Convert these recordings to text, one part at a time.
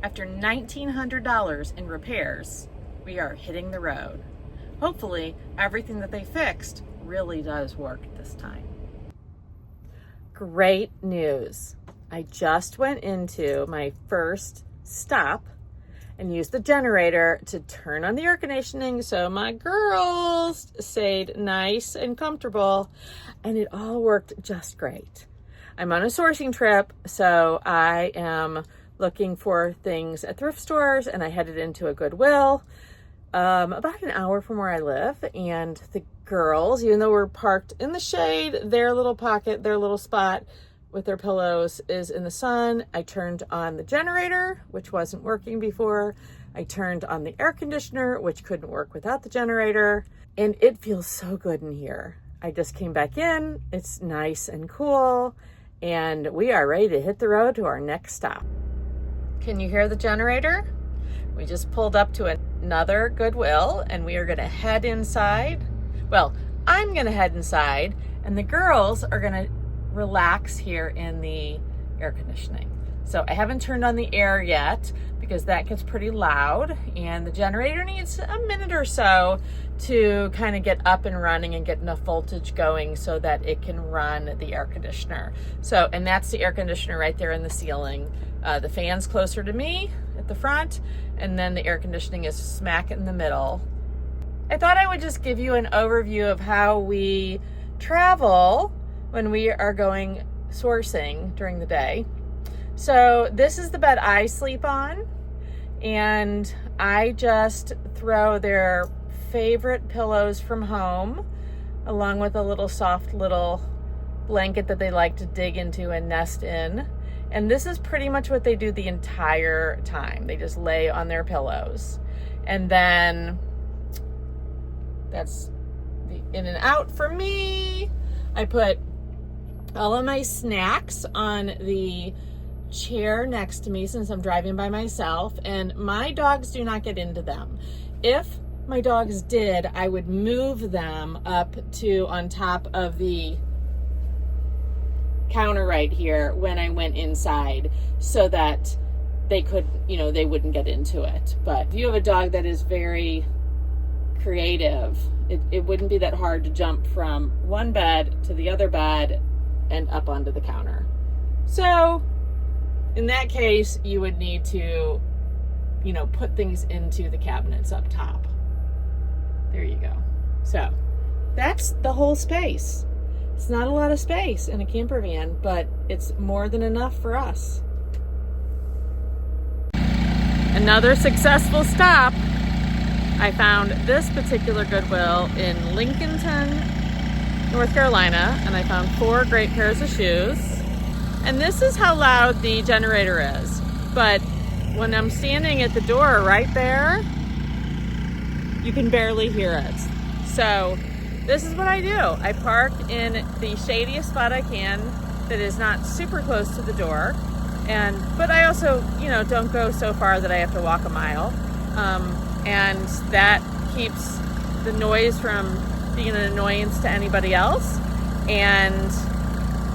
After $1,900 in repairs, we are hitting the road. Hopefully, everything that they fixed really does work this time. Great news. I just went into my first stop and used the generator to turn on the air conditioning so my girls stayed nice and comfortable, and it all worked just great. I'm on a sourcing trip, so I am looking for things at thrift stores, and I headed into a Goodwill about an hour from where I live, and the girls, even though we're parked in the shade, their little pocket, their little spot with their pillows is in the sun. I turned on the generator, which wasn't working before. I turned on the air conditioner, which couldn't work without the generator, and it feels so good in here. I just came back in. It's nice and cool, and we are ready to hit the road to our next stop. Can you hear the generator? We just pulled up to another Goodwill, and we are going to head inside. Well, I'm going to head inside, and the girls are going to relax here in the air conditioning. So I haven't turned on the air yet because that gets pretty loud, and the generator needs a minute or so to kind of get up and running and get enough voltage going so that it can run the air conditioner. So, and that's the air conditioner right there in the ceiling. The fan's closer to me at the front, and then the air conditioning is smack in the middle. I thought I would just give you an overview of how we travel when we are going sourcing during the day. So this is the bed I sleep on, and I just throw their favorite pillows from home along with a little soft little blanket that they like to dig into and nest in. And this is pretty much what they do the entire time. They just lay on their pillows. And then that's the in and out for me. I put all of my snacks on the chair next to me since I'm driving by myself, and my dogs do not get into them. If my dogs did, I would move them up to on top of the counter right here when I went inside so that they could, they wouldn't get into it. But if you have a dog that is very creative, it wouldn't be that hard to jump from one bed to the other bed and up onto the counter. So in that case, you would need to, put things into the cabinets up top. There you go. So that's the whole space. It's not a lot of space in a camper van, but it's more than enough for us. Another successful stop. I found this particular Goodwill in Lincolnton, North Carolina, and I found 4 great pairs of shoes. And this is how loud the generator is. But when I'm standing at the door right there, you can barely hear it. So this is what I do. I park in the shadiest spot I can that is not super close to the door. But I also, don't go so far that I have to walk a mile. And that keeps the noise from being an annoyance to anybody else and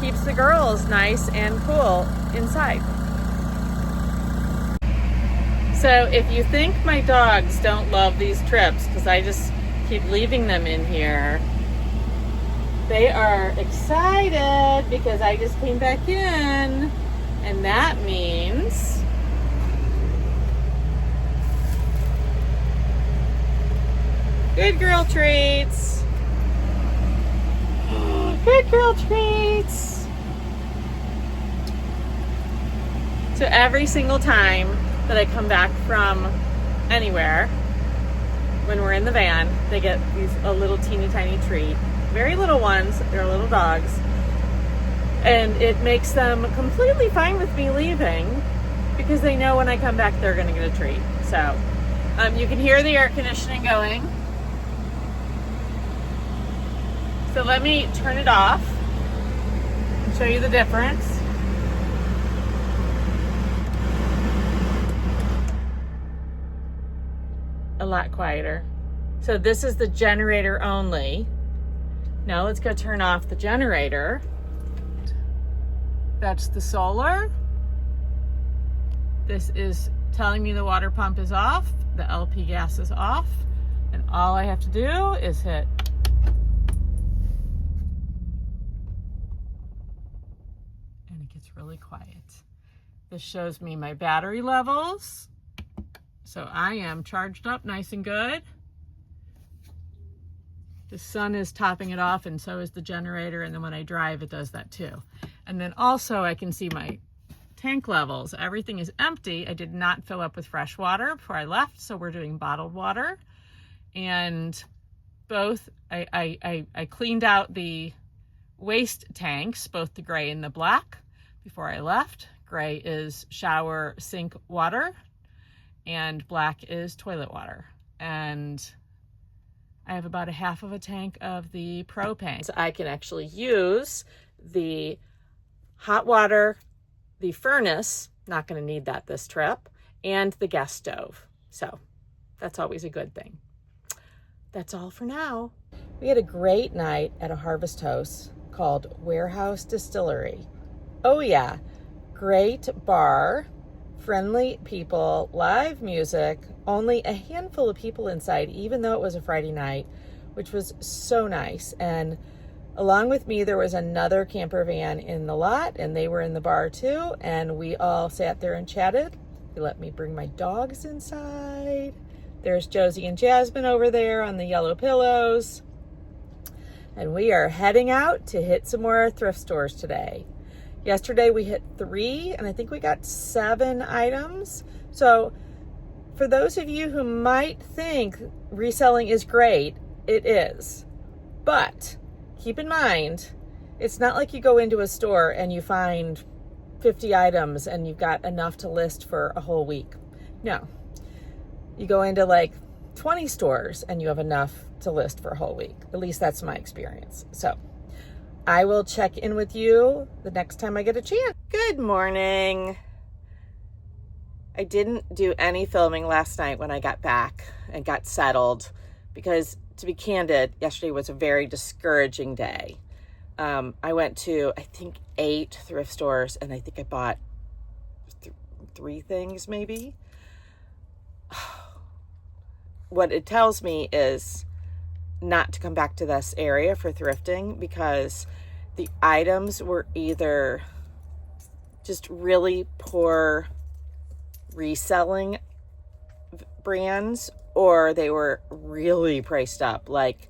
keeps the girls nice and cool inside. So if you think my dogs don't love these trips because I just keep leaving them in here, they are excited because I just came back in, and that means good girl treats. Good girl treats. So every single time that I come back from anywhere, when we're in the van, they get a little teeny tiny treat. Very little ones, they're little dogs. And it makes them completely fine with me leaving because they know when I come back they're gonna get a treat. So you can hear the air conditioning going. So let me turn it off and show you the difference. A lot quieter. So this is the generator only. Now let's go turn off the generator. That's the solar. This is telling me the water pump is off, the LP gas is off, and all I have to do is hit and it gets really quiet. This shows me my battery levels. So I am charged up nice and good. The sun is topping it off, and so is the generator, and then when I drive, it does that too. And then also I can see my tank levels. Everything is empty. I did not fill up with fresh water before I left, so we're doing bottled water. And both, I cleaned out the waste tanks, both the gray and the black, before I left. Gray is shower sink water, and black is toilet water. And I have about a half of a tank of the propane. So I can actually use the hot water, the furnace, not going to need that this trip, and the gas stove. So that's always a good thing. That's all for now. We had a great night at a Harvest Host called Warehouse Distillery. Oh yeah, great bar, friendly people, live music, only a handful of people inside, even though it was a Friday night, which was so nice. And along with me, there was another camper van in the lot, and they were in the bar too, and we all sat there and chatted. They let me bring my dogs inside. There's Josie and Jasmine over there on the yellow pillows. And we are heading out to hit some more thrift stores today. Yesterday we hit 3, and I think we got 7 items. So for those of you who might think reselling is great, it is. But keep in mind, it's not like you go into a store and you find 50 items and you've got enough to list for a whole week. No. You go into like 20 stores and you have enough to list for a whole week. At least that's my experience. So I will check in with you the next time I get a chance. Good morning. I didn't do any filming last night when I got back and got settled because, to be candid, yesterday was a very discouraging day. I went to, I think, 8 thrift stores, and I think I bought 3 things maybe. What it tells me is not to come back to this area for thrifting because the items were either just really poor reselling brands or they were really priced up. Like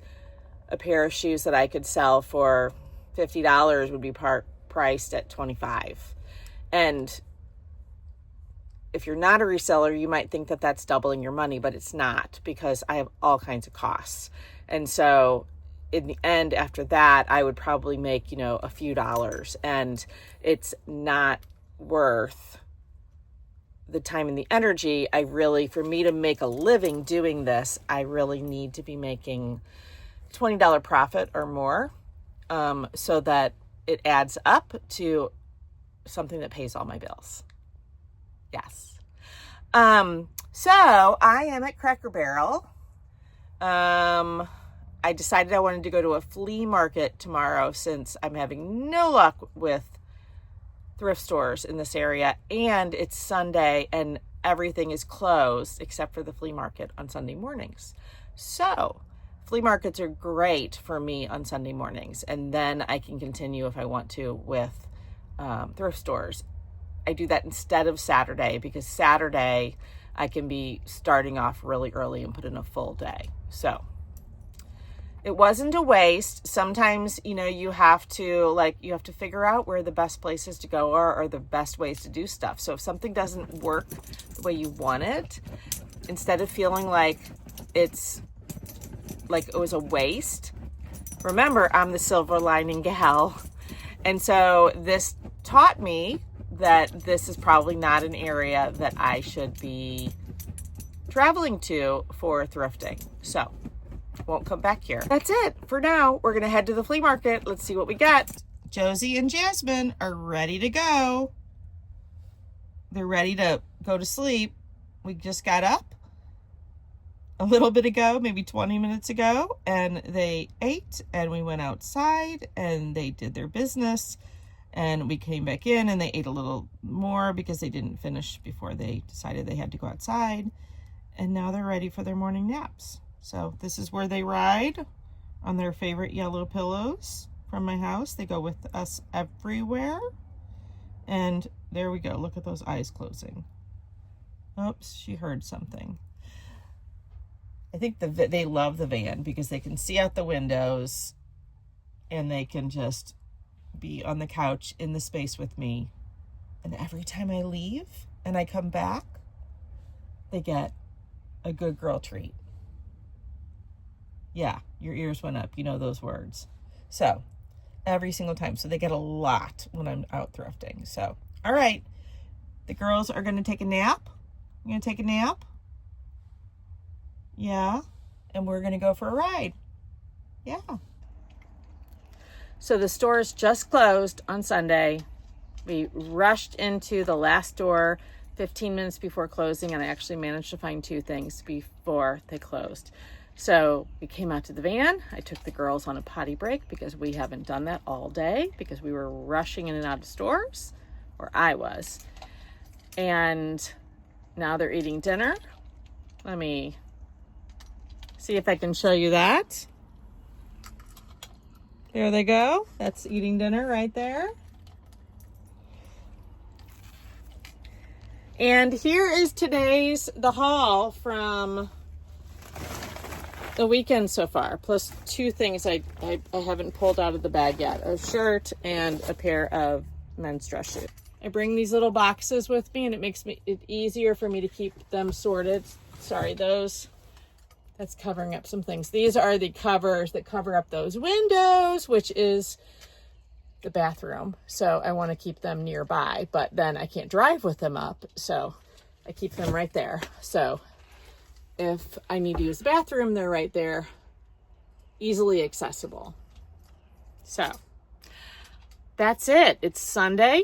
a pair of shoes that I could sell for $50 would be priced at $25. And if you're not a reseller, you might think that that's doubling your money, but it's not, because I have all kinds of costs. And so in the end, after that, I would probably make, a few dollars, and it's not worth the time and the energy. For me to make a living doing this, I really need to be making $20 profit or more, so that it adds up to something that pays all my bills. Yes. So I am at Cracker Barrel. I decided I wanted to go to a flea market tomorrow since I'm having no luck with thrift stores in this area, and it's Sunday and everything is closed except for the flea market on Sunday mornings. So flea markets are great for me on Sunday mornings, and then I can continue if I want to with thrift stores. I do that instead of Saturday because Saturday I can be starting off really early and put in a full day. So it wasn't a waste. Sometimes, you have to figure out where the best places to go are or the best ways to do stuff. So if something doesn't work the way you want it, instead of feeling like it was a waste, remember, I'm the silver lining gal. And so this taught me that this is probably not an area that I should be traveling to for thrifting. So won't come back here. That's it for now. We're going to head to the flea market. Let's see what we got. Josie and Jasmine are ready to go. They're ready to go to sleep. We just got up a little bit ago, maybe 20 minutes ago, and they ate and we went outside and they did their business. And we came back in and they ate a little more because they didn't finish before they decided they had to go outside. And now they're ready for their morning naps. So this is where they ride on their favorite yellow pillows from my house. They go with us everywhere. And there we go. Look at those eyes closing. Oops, she heard something. I think they love the van because they can see out the windows and they can just be on the couch in the space with me. And every time I leave and I come back, they get a good girl treat. Yeah, your ears went up. You know those words. So every single time. So they get a lot when I'm out thrifting. So, all right. The girls are going to take a nap. You going to take a nap? Yeah. And we're going to go for a ride. Yeah. So the stores just closed on Sunday. We rushed into the last store 15 minutes before closing, and I actually managed to find 2 things before they closed. So we came out to the van. I took the girls on a potty break because we haven't done that all day because we were rushing in and out of stores, or I was. And now they're eating dinner. Let me see if I can show you that. There they go. That's eating dinner right there. And here is the haul from the weekend so far, plus 2 things I haven't pulled out of the bag yet, a shirt and a pair of men's dress shoes. I bring these little boxes with me and it makes it easier for me to keep them sorted. Sorry, that's covering up some things. These are the covers that cover up those windows, which is the bathroom. So I want to keep them nearby, but then I can't drive with them up. So I keep them right there. So if I need to use the bathroom, they're right there, easily accessible. So that's it. It's Sunday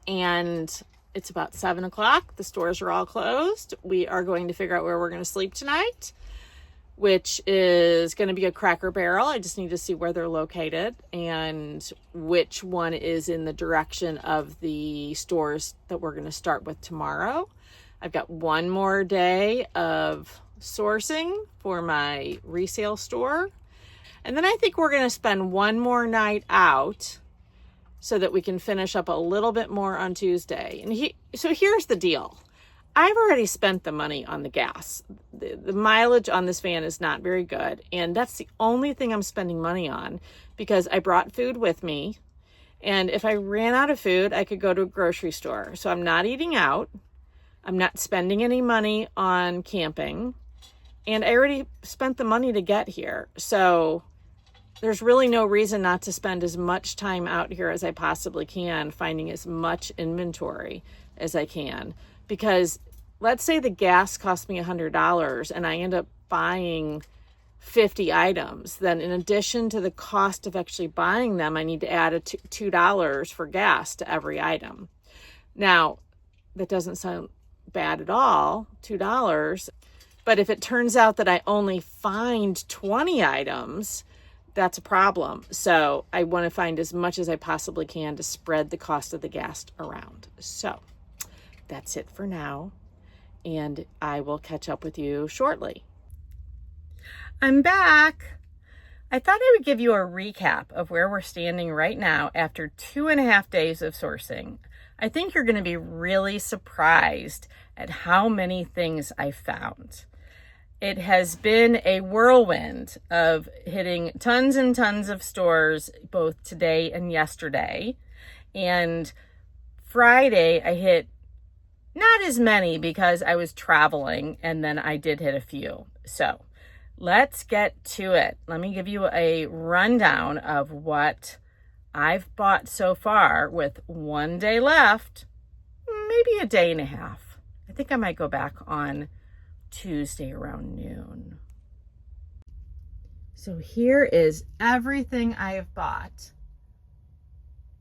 and it's about 7 o'clock. The stores are all closed. We are going to figure out where we're going to sleep tonight, which is going to be a Cracker Barrel. I just need to see where they're located and which one is in the direction of the stores that we're going to start with tomorrow. I've got one more day of sourcing for my resale store. And then I think we're going to spend one more night out so that we can finish up a little bit more on Tuesday. And so here's the deal. I've already spent the money on the gas. The mileage on this van is not very good. And that's the only thing I'm spending money on because I brought food with me. And if I ran out of food, I could go to a grocery store. So I'm not eating out. I'm not spending any money on camping. And I already spent the money to get here. So there's really no reason not to spend as much time out here as I possibly can, finding as much inventory as I can. Because let's say the gas cost me $100 and I end up buying 50 items. Then in addition to the cost of actually buying them, I need to add a $2 for gas to every item. Now, that doesn't sound bad at all, $2. But if it turns out that I only find 20 items, that's a problem. So I want to find as much as I possibly can to spread the cost of the gas around. So that's it for now. And I will catch up with you shortly. I'm back. I thought I would give you a recap of where we're standing right now after 2.5 days of sourcing. I think you're going to be really surprised at how many things I found. It has been a whirlwind of hitting tons and tons of stores both today and yesterday. And Friday, I hit not as many because I was traveling, and then I did hit a few. So let's get to it. Let me give you a rundown of what I've bought so far with 1 day left, maybe a day and a half. I think I might go back on Tuesday around noon. So here is everything I have bought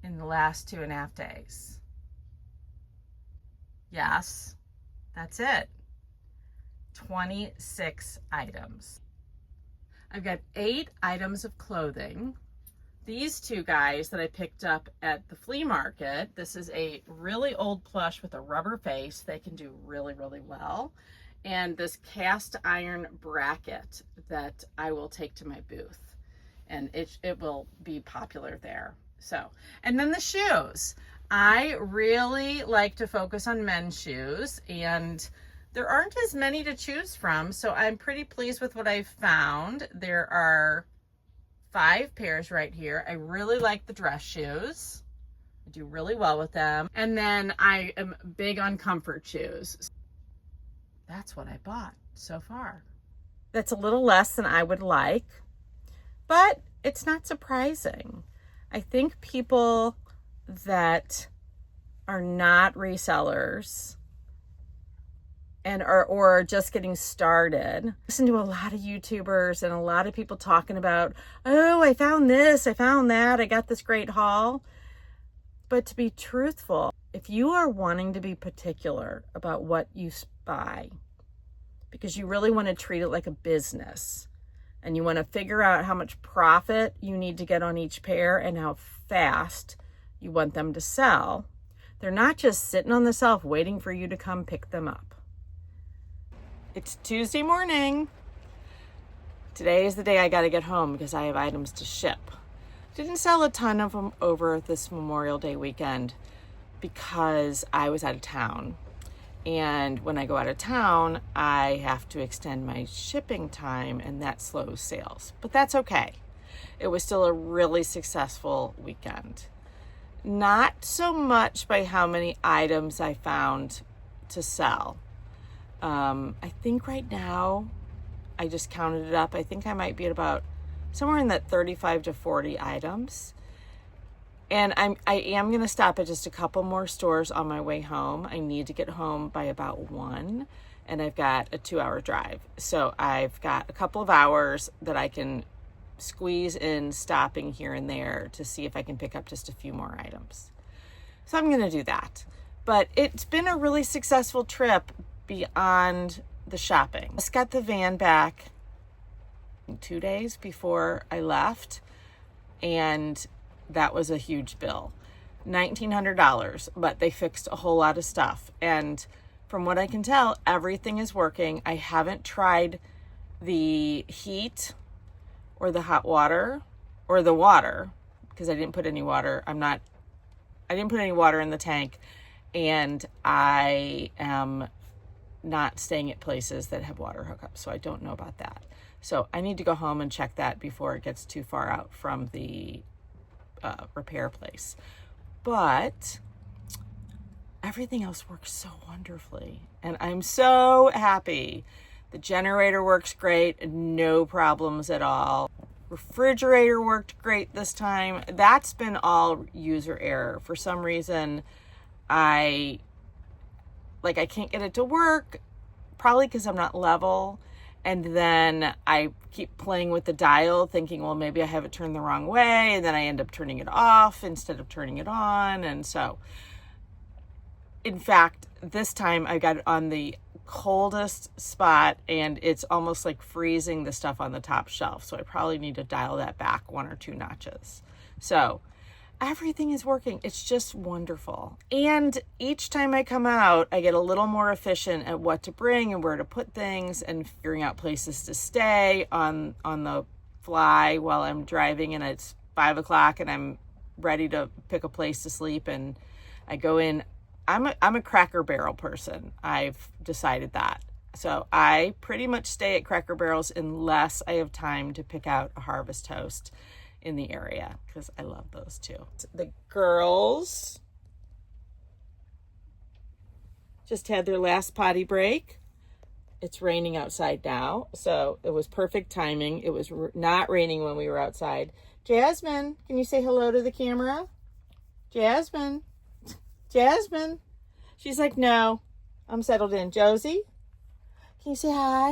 in the last 2.5 days. Yes, that's it. 26 items. I've got 8 items of clothing. these two guys that I picked up at the flea market. This is a really old plush with a rubber face. They can do really, really well. And this cast iron bracket that I will take to my booth, and it will be popular there. So, and then the shoes. I really like to focus on men's shoes, and there aren't as many to choose from, so I'm pretty pleased with what I've found. There are 5 pairs right here. I really like the dress shoes. I do really well with them. And then I am big on comfort shoes. That's what I bought so far. That's a little less than I would like, but it's not surprising. I think people that are not resellers and or just getting started listen to a lot of YouTubers and a lot of people talking about, oh, I found this, I found that, I got this great haul. But to be truthful, if you are wanting to be particular about what you buy, because you really want to treat it like a business, and you want to figure out how much profit you need to get on each pair and how fast you want them to sell, they're not just sitting on the shelf waiting for you to come pick them up. It's Tuesday morning. Today is the day I got to get home because I have items to ship. Didn't sell a ton of them over this Memorial Day weekend because I was out of town. And when I go out of town, I have to extend my shipping time, and that slows sales. But that's okay. It was still a really successful weekend. Not so much by how many items I found to sell. I think right now, I just counted it up. I think I might be at about somewhere in that 35 to 40 items. And I am going to stop at just a couple more stores on my way home. I need to get home by about 1, and I've got a 2-hour drive. So I've got a couple of hours that I can squeeze in stopping here and there to see if I can pick up just a few more items. So I'm going to do that. But it's been a really successful trip beyond the shopping. Just got the van back 2 days before I left, and that was a huge bill. $1,900, but they fixed a whole lot of stuff. And from what I can tell, everything is working. I haven't tried the heat or the hot water or the water because I didn't put any water. I didn't put any water in the tank, and I am not staying at places that have water hookups, so I don't know about that. So I need to go home and check that before it gets too far out from the repair place. But everything else works so wonderfully, and I'm so happy. The generator works great, no problems at all. Refrigerator worked great this time. That's been all user error. For some reason, I can't get it to work, probably because I'm not level. And then I keep playing with the dial thinking, well, maybe I have it turned the wrong way. And then I end up turning it off instead of turning it on. And so, in fact, this time I got it on the coldest spot, and it's almost like freezing the stuff on the top shelf. So I probably need to dial that back 1 or 2 notches. So everything is working. It's just wonderful. And each time I come out, I get a little more efficient at what to bring and where to put things, and figuring out places to stay on the fly while I'm driving, and it's 5 o'clock and I'm ready to pick a place to sleep, and I go in. I'm a Cracker Barrel person. I've decided that. So I pretty much stay at Cracker Barrels unless I have time to pick out a Harvest Toast in the area, because I love those too. The girls just had their last potty break. It's raining outside now, so it was perfect timing. It was not raining when we were outside. Jasmine, can you say hello to the camera? Jasmine. She's like, no, I'm settled in. Josie, can you say hi?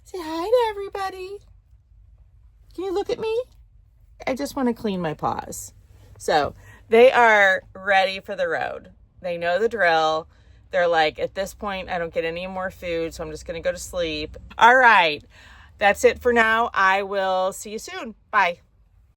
Say hi to everybody. Can you look at me? I just want to clean my paws. So they are ready for the road. They know the drill. They're like, at this point, I don't get any more food, so I'm just going to go to sleep. All right. That's it for now. I will see you soon. Bye.